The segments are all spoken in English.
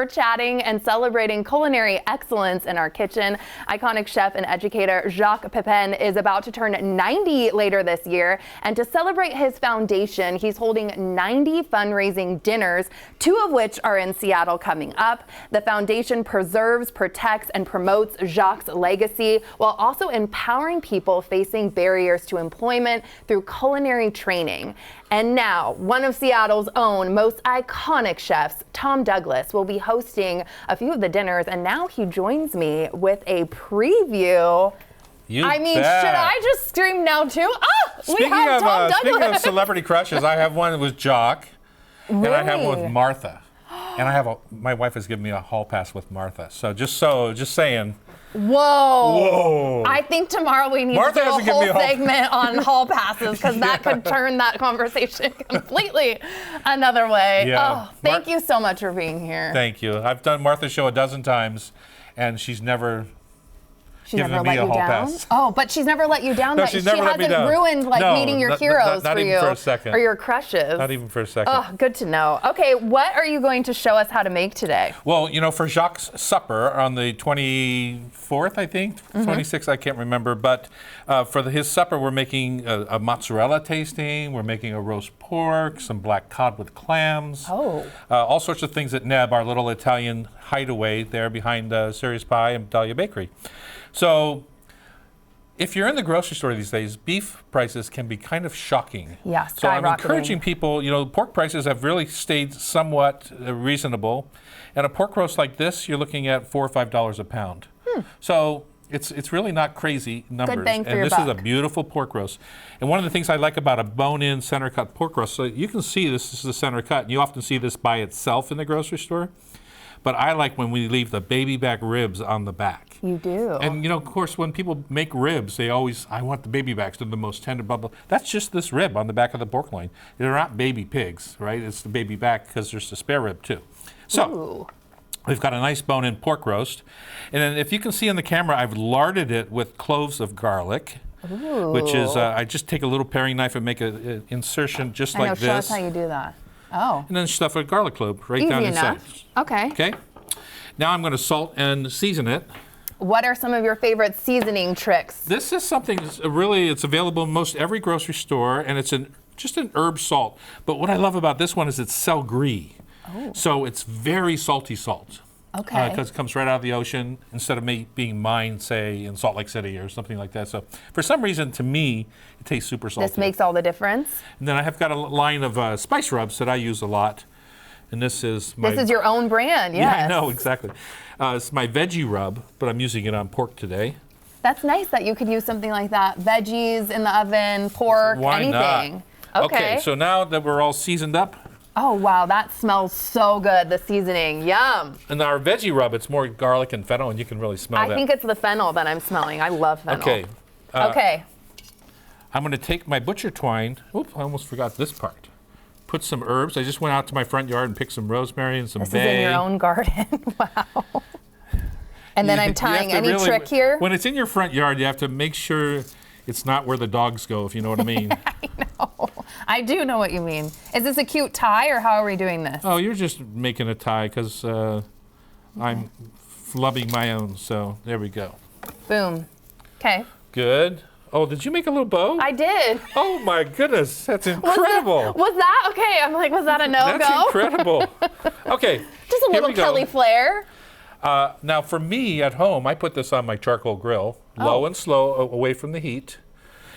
we're chatting and celebrating culinary excellence in our kitchen. Iconic chef and educator Jacques Pépin is about to turn 90 later this year. And to celebrate his foundation, he's holding 90 fundraising dinners, 2 of which are in Seattle coming up. The foundation preserves, protects, and promotes Jacques' legacy while also empowering people facing barriers to employment through culinary training. And now, one of Seattle's own most iconic chefs, Tom Douglas, will be hosting a few of the dinners, and now he joins me with a preview. Should I just scream now too? We have Tom Douglas. Speaking of celebrity crushes, I have one with Jacques, and I have one with Martha. And my wife has given me a hall pass with Martha. Just saying. Whoa. I think tomorrow we need to do a whole segment on hall passes, because that could turn that conversation completely another way. Yeah. Oh, thank you so much for being here. Thank you. I've done Martha's show a dozen times, and she's never given me a hall pass. Oh, but she's never let you down. No, she's never let me down. She hasn't ruined meeting your heroes not for even you, for a second. or your crushes. Not even for a second. Oh, good to know. Okay, what are you going to show us how to make today? Well, for Jacques' supper on the 24th, I think, 26th, I can't remember, but for his supper, we're making a mozzarella tasting, we're making a roast pork, some black cod with clams, all sorts of things at Neb, our little Italian hideaway there behind Sirius Pie and Dahlia Bakery. So if you're in the grocery store these days, beef prices can be kind of shocking. Yeah, so I'm encouraging people, pork prices have really stayed somewhat reasonable. And a pork roast like this, you're looking at $4 or $5 a pound. So it's really not crazy numbers. Good bang for your and this buck. is a beautiful pork roast. And one of the things I like about a bone-in center cut pork roast, so you can see this is the center cut, and you often see this by itself in the grocery store. But I like when we leave the baby back ribs on the back. You do. And of course, when people make ribs, they always, I want the baby backs, they're the most tender, blah, blah. That's just this rib on the back of the pork loin. They're not baby pigs, right? It's the baby back because there's the spare rib too. So we've got a nice bone-in pork roast. And then if you can see on the camera, I've larded it with cloves of garlic. Which is, I just take a little paring knife and make an insertion just like this. Show us how you do that. Oh. And then stuff a garlic clove right down inside. Okay. Okay. Now I'm going to salt and season it. What are some of your favorite seasoning tricks? This is something it's available in most every grocery store, and it's just an herb salt. But what I love about this one is it's sel gris. So it's very salty salt. Okay. Because it comes right out of the ocean instead of being mined, say, in Salt Lake City or something like that. So for some reason, to me, it tastes super salty. This makes all the difference. And then I have got a line of spice rubs that I use a lot. And this is your own brand, yes. Yeah, I know, exactly. It's my veggie rub, but I'm using it on pork today. That's nice that you could use something like that. Veggies in the oven, pork, anything. Not? Okay, so now that we're all seasoned up. Oh, wow, that smells so good, the seasoning. Yum. And our veggie rub, it's more garlic and fennel, and you can really smell that. I think it's the fennel that I'm smelling. I love fennel. Okay. Okay. I'm going to take my butcher twine. Oops, I almost forgot this part. Put some herbs. I just went out to my front yard and picked some rosemary and some bay. This is in your own garden. Wow. And then I'm tying any trick here? When it's in your front yard, you have to make sure it's not where the dogs go, if you know what I mean. I know. I do know what you mean. Is this a cute tie, or how are we doing this? Oh, you're just making a tie because I'm flubbing my own. So there we go. Boom. Okay. Good. Oh, did you make a little bow? I did. Oh my goodness, that's incredible. Was that okay? I'm like, was that a no-go? That's incredible. Okay. Just a little Kelly flair. Now for me at home, I put this on my charcoal grill, low and slow, away from the heat.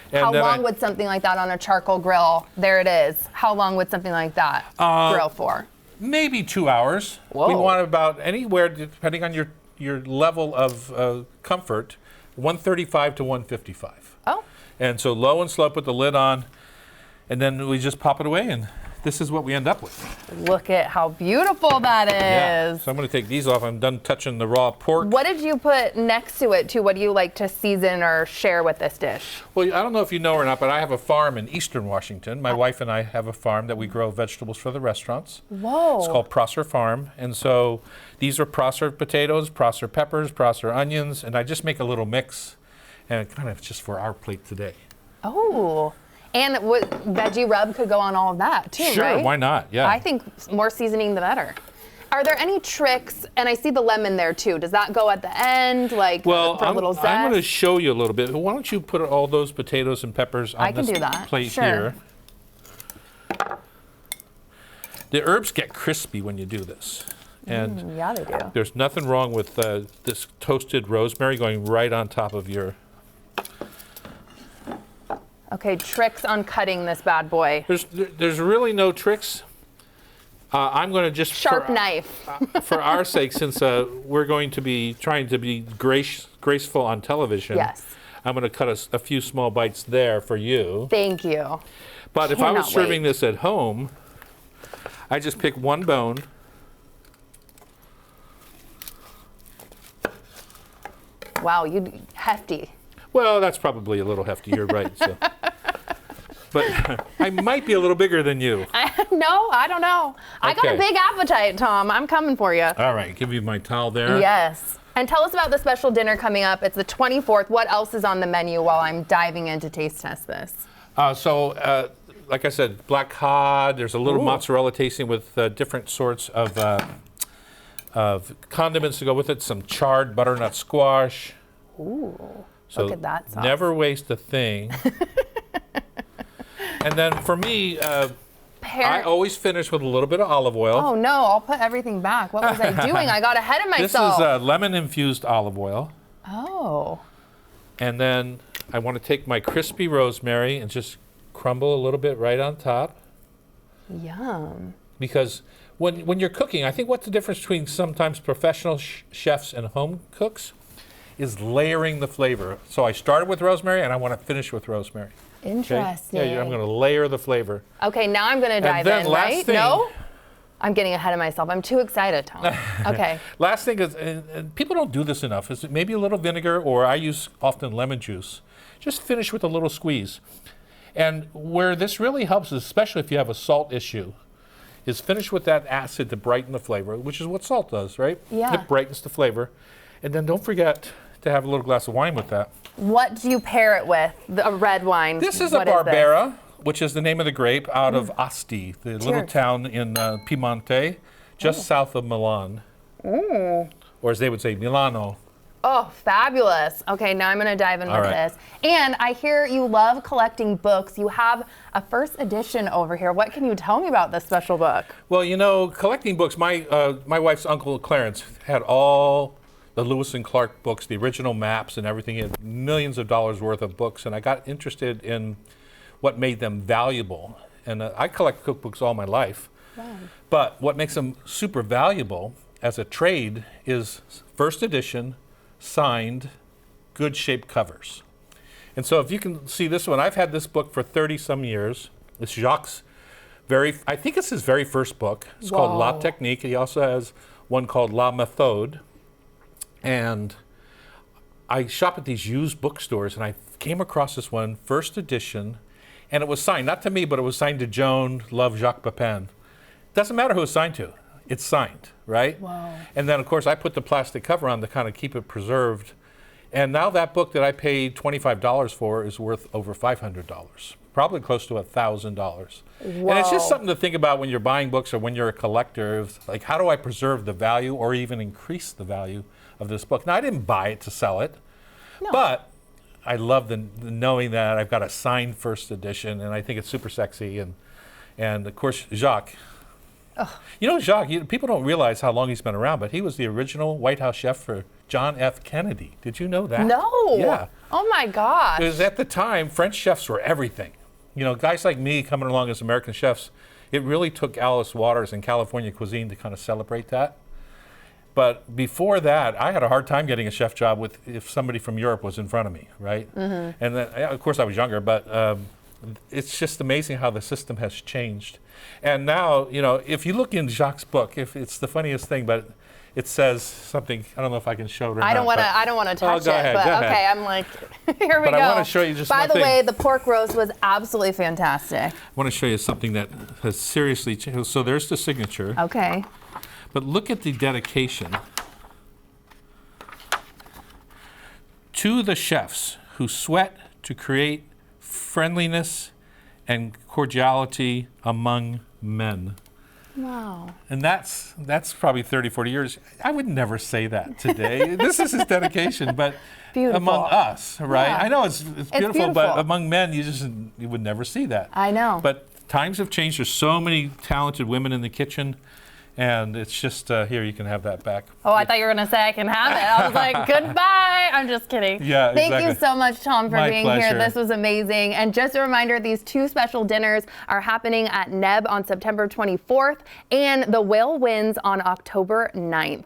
And how long would something like that on a charcoal grill? There it is. How long would something like that grill for? Maybe 2 hours. Whoa. We want about anywhere, depending on your level of comfort, 135 to 155. Oh. And so low and slow, put the lid on, and then we just pop it away, and this is what we end up with. Look at how beautiful that is. Yeah. So I'm going to take these off. I'm done touching the raw pork. What did you put next to it, too? What do you like to season or share with this dish? Well, I don't know if you know or not, but I have a farm in eastern Washington. My wife and I have a farm that we grow vegetables for the restaurants. Whoa. It's called Prosser Farm. And so these are Prosser potatoes, Prosser peppers, Prosser onions, and I just make a little mix, and kind of just for our plate today. Oh. And veggie rub could go on all of that too, sure, right? Why not? Yeah. I think more seasoning the better. Are there any tricks? And I see the lemon there too. Does that go at the end, like for a little zest? I'm going to show you a little bit. Why don't you put all those potatoes and peppers on this plate here? The herbs get crispy when you do this. And yeah, they do. There's nothing wrong with this toasted rosemary going right on top of your... Okay, tricks on cutting this bad boy. There's really no tricks. I'm going to just... Sharp knife. For our sake, since we're going to be trying to be graceful on television, yes. I'm going to cut a few small bites there for you. Thank you. But if I was serving this at home, I just pick one bone. Wow, hefty. Well, that's probably a little hefty. You're right. So. But I might be a little bigger than you. No, I don't know. Okay. I got a big appetite, Tom. I'm coming for you. All right, give you my towel there. Yes. And tell us about the special dinner coming up. It's the 24th. What else is on the menu while I'm diving in to taste test this? Like I said, black cod. There's a little mozzarella tasting with different sorts of condiments to go with it. Some charred butternut squash. Ooh, so look at that sauce. Never waste a thing. And then for me, I always finish with a little bit of olive oil. Oh no, I'll put everything back. What was I doing? I got ahead of myself. This is lemon-infused olive oil. Oh. And then I want to take my crispy rosemary and just crumble a little bit right on top. Yum. Because when you're cooking, I think what's the difference between sometimes professional chefs and home cooks is layering the flavor. So I started with rosemary and I want to finish with rosemary. Interesting. Okay? Yeah, I'm going to layer the flavor. Okay, now I'm going to dive in, right? No? I'm getting ahead of myself. I'm too excited, Tom. Okay. Last thing is, and people don't do this enough, is maybe a little vinegar, or I use often lemon juice. Just finish with a little squeeze. And where this really helps, especially if you have a salt issue, is finish with that acid to brighten the flavor, which is what salt does, right? Yeah. It brightens the flavor. And then don't forget to have a little glass of wine with that. What do you pair it with? A red wine. This is a Barbera, which is the name of the grape, out of Asti, the little town in Piemonte, just south of Milan. Or as they would say, Milano. Oh, fabulous. Okay, now I'm going to dive in with this. And I hear you love collecting books. You have a first edition over here. What can you tell me about this special book? Well, you know, collecting books, my wife's uncle Clarence had all the Lewis and Clark books, the original maps and everything. He had millions of dollars worth of books, and I got interested in what made them valuable. And I collect cookbooks all my life. Wow. But what makes them super valuable as a trade is first edition, signed, good shaped covers. And so if you can see this one, I've had this book for 30 some years. It's Jacques' I think it's his very first book. It's called La Technique. He also has one called La Méthode. And I shop at these used bookstores, and I came across this one, first edition, and it was signed, not to me, but it was signed to Joan, love Jacques Pépin. Doesn't matter who it's signed to, it's signed, right? Wow. And then, of course, I put the plastic cover on to kind of keep it preserved. And now that book that I paid $25 for is worth over $500, probably close to $1,000. Whoa. And it's just something to think about when you're buying books or when you're a collector, like how do I preserve the value or even increase the value of this book. Now, I didn't buy it to sell it, but I love the knowing that I've got a signed first edition, and I think it's super sexy. And of course, Jacques. Ugh. You know, Jacques, people don't realize how long he's been around, but he was the original White House chef for John F. Kennedy. Did you know that? No. Yeah. Oh, my gosh. Because at the time, French chefs were everything. You know, guys like me coming along as American chefs, it really took Alice Waters and California cuisine to kind of celebrate that. But before that, I had a hard time getting a chef job if somebody from Europe was in front of me, right? Mm-hmm. And then, of course, I was younger, but it's just amazing how the system has changed. And now, you know, if you look in Jacques' book, it's the funniest thing, but it says something. I don't know if I can show it or not. I don't want to touch go it, ahead, but go ahead. Okay, I'm like, here we go. But I want to show you just By one the thing. way, the pork roast was absolutely fantastic. I want to show you something that has seriously changed. So there's the signature. Okay. But look at the dedication to the chefs who sweat to create friendliness and cordiality among men. Wow. And that's probably 30, 40 years. I would never say that today. This is his dedication, but Beautiful. among us, right? Yeah. I know it's beautiful, beautiful. but among men, you would never see that. I know. But times have changed. There's so many talented women in the kitchen, and it's just here, you can have that back. Oh, I thought you were going to say I can have it. I was like, goodbye. I'm just kidding. Yeah, Thank exactly. you so much, Tom, for My being here. pleasure. This was amazing. And just a reminder, these 2 special dinners are happening at Neb on September 24th, and the Whale Wins on October 9th.